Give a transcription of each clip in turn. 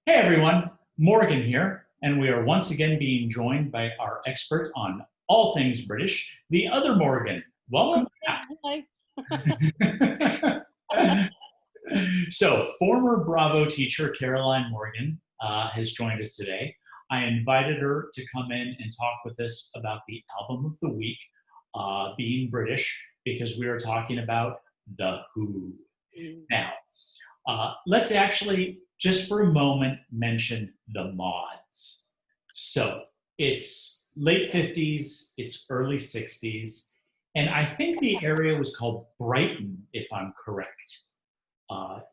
Hey everyone, Morgan here, and we are once again being joined by our expert on all things British, the other Morgan. Welcome Hi. back. So, former Bravo teacher Caroline Morgan has joined us today. I invited her to come in and talk with us about the album of the week, being British, because we are talking about The Who. Mm. Now, let's actually, just for a moment, mention the mods. So it's late 50s, it's early 60s, and I think the area was called Brighton, if I'm correct,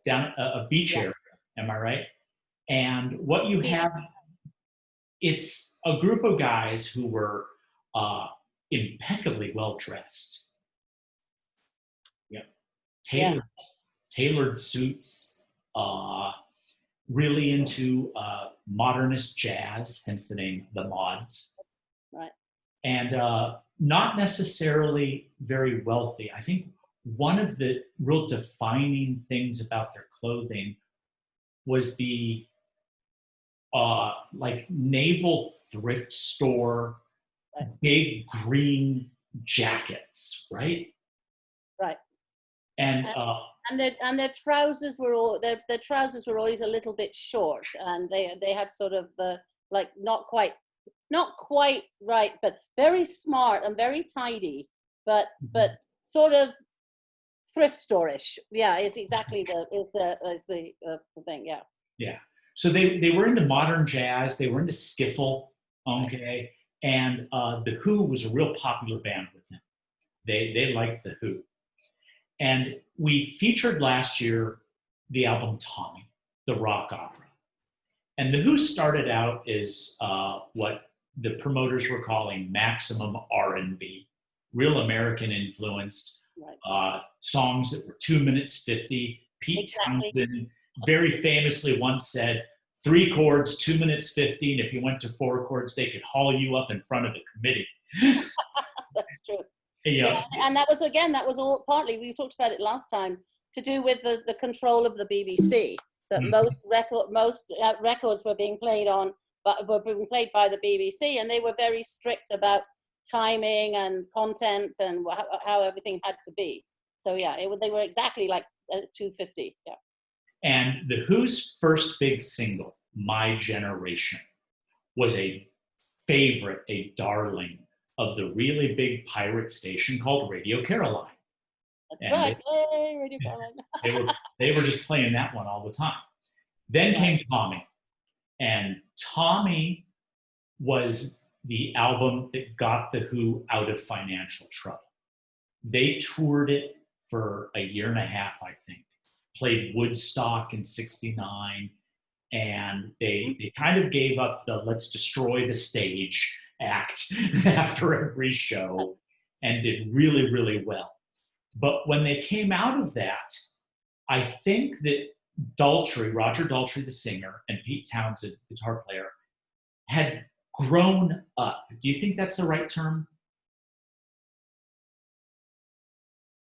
down a beach Yeah. area. Am I right? And what you Yeah. have, it's a group of guys who were uh, impeccably well dressed. Yep. Yeah. Tailored, tailored suits, really into modernist jazz, hence the name The Mods, Right. and not necessarily very wealthy. I think one of the real defining things about their clothing was the like naval thrift store, Right. big green jackets, right? Right. And And, and their trousers were all their trousers were always a little bit short, and they had sort of the like not quite right, but very smart and very tidy, but sort of thrift store-ish. Yeah, it's exactly the thing. Yeah. Yeah. So they were into modern jazz. They were into skiffle. Right. Okay. And the Who was a real popular band with them. They liked the Who. And we featured last year the album Tommy, the rock opera. And the Who started out as what the promoters were calling maximum R&B, real American influenced Right. songs that were 2 minutes 50. Pete Exactly. Townsend very famously once said, 3 chords, 2 minutes 50, and if you went to 4 chords, they could haul you up in front of the committee. That's true. You Yeah, know, and that was all partly, we talked about it last time, to do with the control of the BBC. That most records were being played on, but were being played by the BBC, and they were very strict about timing and content and how everything had to be. So yeah, they were exactly like 250. Yeah. and the Who's first big single, My Generation, was a favorite, a darling of the really big pirate station called Radio Caroline. That's And right. Yay, Radio Caroline. they were just playing that one all the time. Then Right. came Tommy, and Tommy was the album that got the Who out of financial trouble. They toured it for a year and a half, I think. Played Woodstock in '69, and they kind of gave up the let's destroy the stage act after every show and did really, really well. But when they came out of that, I think that Roger Daltrey, the singer, and Pete Townsend, the guitar player, had grown up. Do you think that's the right term?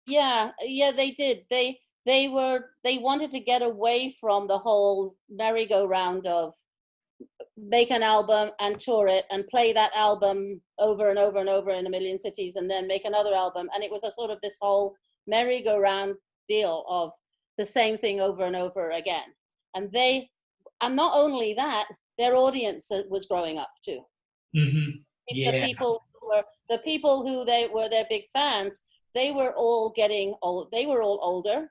Yeah, yeah, they did. They wanted to get away from the whole merry-go-round of make an album and tour it and play that album over and over and over in a million cities and then make another album. And it was a sort of this whole merry-go-round deal of the same thing over and over again. And not only that, their audience was growing up too. Mm-hmm. The Yeah. people who they were their big fans, they were all getting old. They were all older,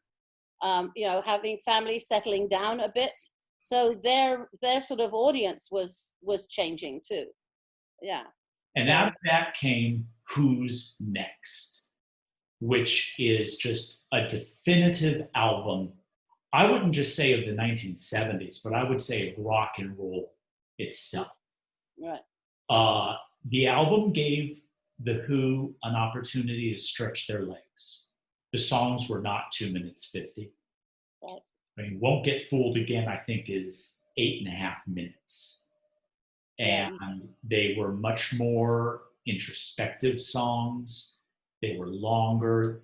having families, settling down a bit. So their sort of audience was changing too. Yeah. And So out of that came Who's Next, which is just a definitive album. I wouldn't just say of the 1970s, but I would say of rock and roll itself. right. Uh, the album gave The Who an opportunity to stretch their legs. The songs were not 2 minutes 50. Right. I mean, Won't Get Fooled Again, I think, is 8.5 minutes. Yeah. And they were much more introspective songs. They were longer.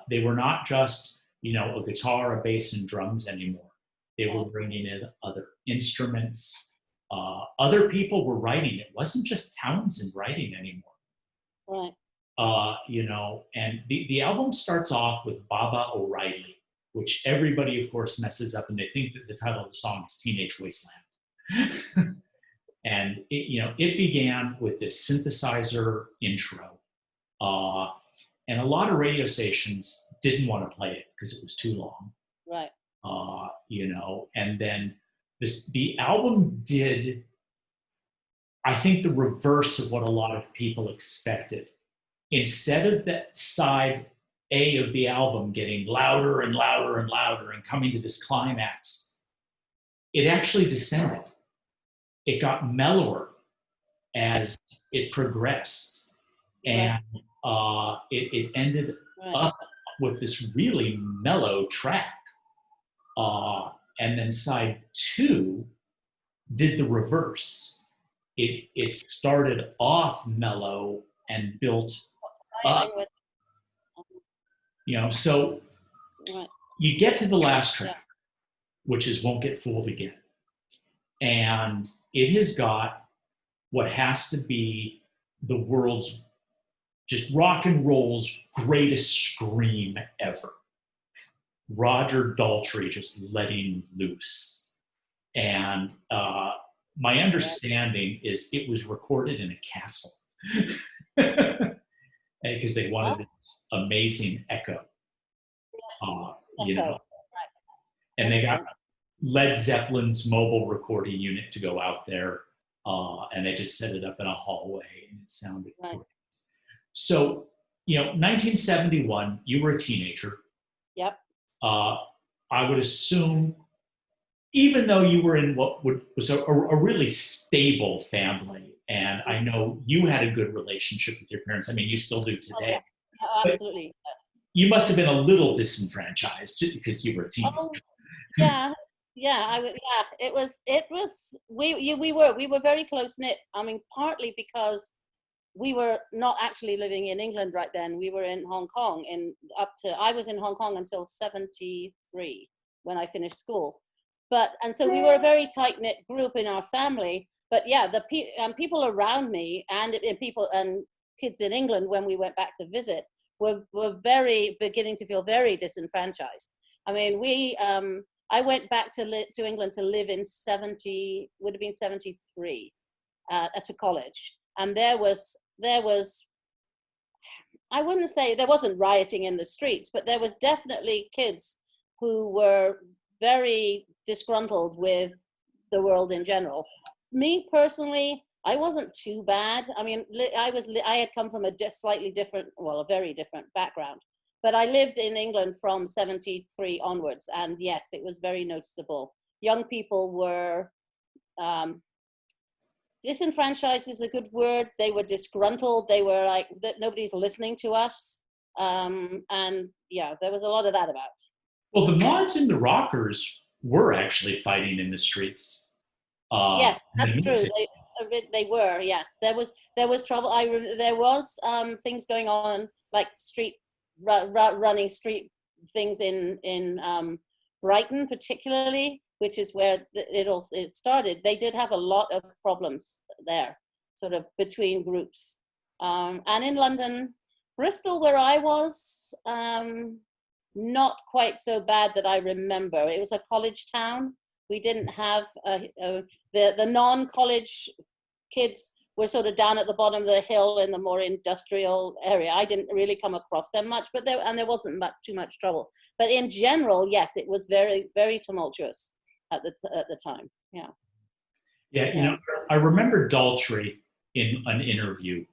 They were not just, a guitar, a bass, and drums anymore. They were bringing in other instruments. Other people were writing. It wasn't just Townsend writing anymore. Right. And the album starts off with Baba O'Reilly, which everybody, of course, messes up, and they think that the title of the song is Teenage Wasteland. And it began with this synthesizer intro. And a lot of radio stations didn't want to play it because it was too long. Right. And then the album did, I think, the reverse of what a lot of people expected. Instead of that side A of the album getting louder and louder and louder and coming to this climax, it actually descended. It got mellower as it progressed. And it ended up with this really mellow track. And then side 2 did the reverse. It started off mellow and built up. So you get to the last track, which is Won't Get Fooled Again. And it has got what has to be the world's, just rock and roll's greatest scream ever. Roger Daltrey just letting loose. And my understanding is it was recorded in a castle because they wanted this amazing echo. And they got Led Zeppelin's mobile recording unit to go out there, and they just set it up in a hallway, and it sounded great. So, 1971, you were a teenager. Yep. I would assume, even though you were in what was a really stable family, and I know you had a good relationship with your parents. I mean, you still do today. Oh, absolutely. You must have been a little disenfranchised because you were a teenager. Oh, yeah. It was. We were very close knit. I mean, partly because we were not actually living in England right then. We were in Hong Kong, I was in Hong Kong until 73 when I finished school. And so we were a very tight knit group in our family. But yeah, the people around me and people and kids in England, when we went back to visit, were beginning to feel very disenfranchised. I mean, I went back to England to live in 73 at a college, and there was I wouldn't say there wasn't rioting in the streets, but there was definitely kids who were very disgruntled with the world in general. Me personally, I wasn't too bad. I mean, I had come from a very different background. But I lived in England from 73 onwards, and yes, it was very noticeable. Young people were, disenfranchised is a good word. They were disgruntled. They were like, that nobody's listening to us. And yeah, there was a lot of that about. Well, the mods and the rockers were actually fighting in the streets. Yes, that's true. They were, yes. There was trouble. There was things going on, like running street things in Brighton particularly, which is where it started. They did have a lot of problems there, sort of between groups. And in London, Bristol, where I was, not quite so bad that I remember. It was a college town. We didn't have the non-college kids were sort of down at the bottom of the hill in the more industrial area. I didn't really come across them much, but there wasn't too much trouble. But in general, yes, it was very, very tumultuous at the time. Yeah. Yeah, I remember Daltrey in an interview,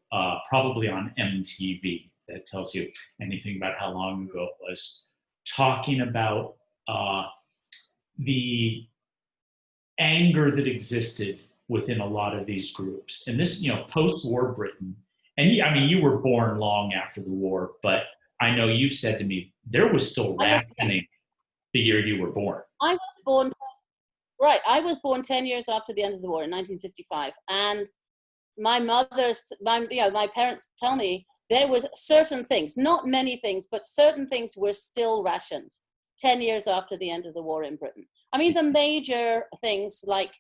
probably on MTV, that tells you anything about how long ago it was, talking about the anger that existed within a lot of these groups. And this, post-war Britain, and I mean, you were born long after the war, but I know you've said to me, there was still rationing the year you were born. I was born 10 years after the end of the war in 1955. And my parents tell me there was certain things, not many things, but certain things were still rationed 10 years after the end of the war in Britain. I mean, the major things like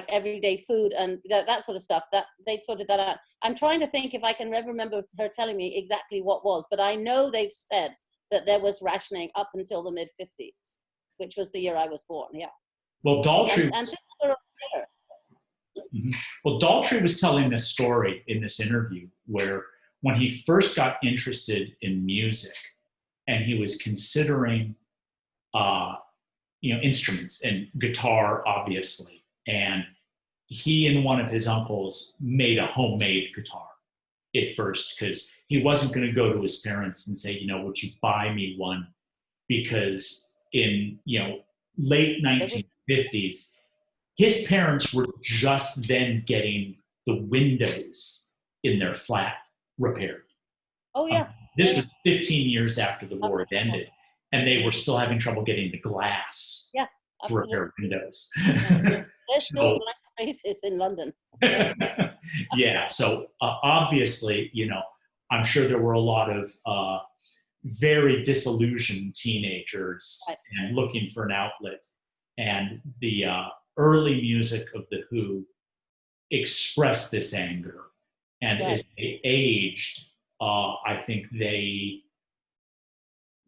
everyday food and that sort of stuff, that they'd sorted that out. I'm trying to think if I can ever remember her telling me exactly what was, but I know they've said that there was rationing up until the mid-50s, which was the year I was born. Yeah. Well, Daltrey. And were Mhm. Well, Daltrey was telling this story in this interview where when he first got interested in music and he was considering, instruments and guitar, obviously, and he and one of his uncles made a homemade guitar at first because he wasn't going to go to his parents and say, would you buy me one? Because in, late 1950s, his parents were just then getting the windows in their flat repaired. Oh, yeah. This was 15 years after the war had ended, and they were still having trouble getting the glass to repair windows. Yeah. There's still blank spaces in London. Yeah, so obviously, I'm sure there were a lot of very disillusioned teenagers and looking for an outlet. And the early music of The Who expressed this anger. And as they aged, I think they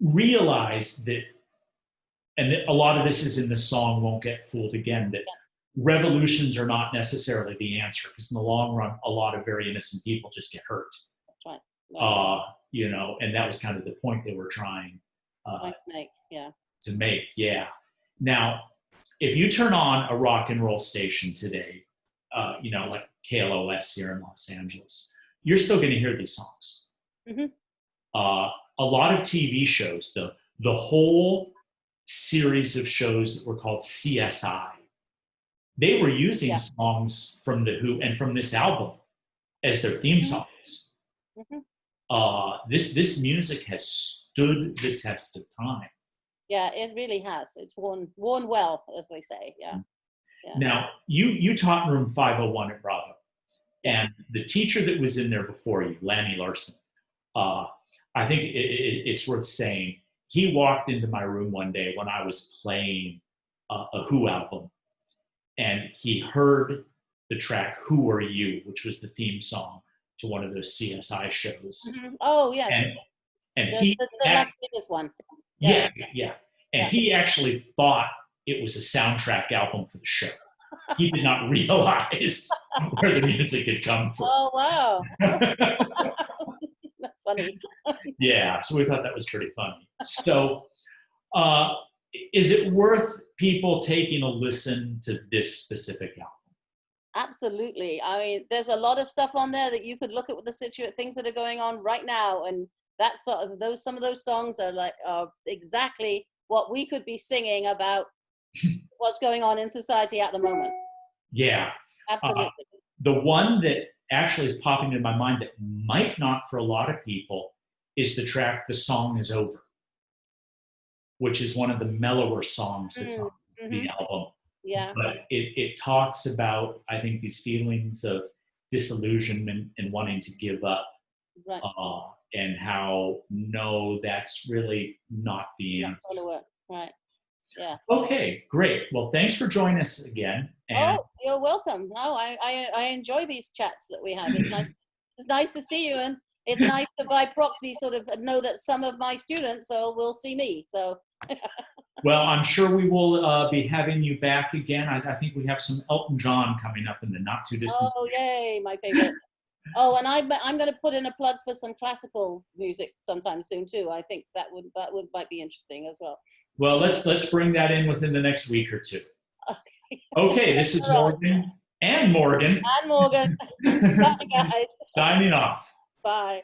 realized that, and a lot of this is in the song Won't Get Fooled Again, that revolutions are not necessarily the answer, because in the long run, a lot of very innocent people just get hurt. That's right. And that was kind of the point they were trying to make. Yeah. Now, if you turn on a rock and roll station today, like KLOS here in Los Angeles, you're still going to hear these songs. Mm-hmm. A lot of TV shows, the whole series of shows that were called CSI, they were using songs from The Who and from this album as their theme songs. Mm-hmm. This music has stood the test of time. Yeah, it really has. It's worn well, as they say. Yeah. Now, you taught in room 501 at Bravo. Yes. And the teacher that was in there before you, Lanny Larson, I think it's worth saying, he walked into my room one day when I was playing a Who album, and he heard the track Who Are You, which was the theme song to one of those CSI shows. Mm-hmm. Oh, yes. And the Las Vegas one. Yeah. And he actually thought it was a soundtrack album for the show. He did not realize where the music had come from. Oh, wow. That's funny. Yeah, so we thought that was pretty funny. So is it worth people taking a listen to this specific album? Absolutely. I mean, there's a lot of stuff on there that you could look at with the things that are going on right now, and that's some of those songs are exactly what we could be singing about what's going on in society at the moment. Yeah. Absolutely. The one that actually is popping in my mind that might not for a lot of people is the track The Song Is Over, which is one of the mellower songs that's on the album. Yeah. But it talks about, I think, these feelings of disillusionment and wanting to give up. Right. And how, no, that's really not the answer. Not gonna work. Right. Yeah. Okay, great. Well, thanks for joining us again. And you're welcome. No, I enjoy these chats that we have. It's nice. It's nice to see you, and it's nice to by proxy sort of know that some of my students will see me. So. Well, I'm sure we will be having you back again. I think we have some Elton John coming up in the not too distant. Oh, yay, my favorite. Oh, and I'm going to put in a plug for some classical music sometime soon too. I think that might be interesting as well. Well, let's bring that in within the next week or two. Okay, this is Morgan and Morgan. And Morgan. Bye, guys. Signing off. Bye.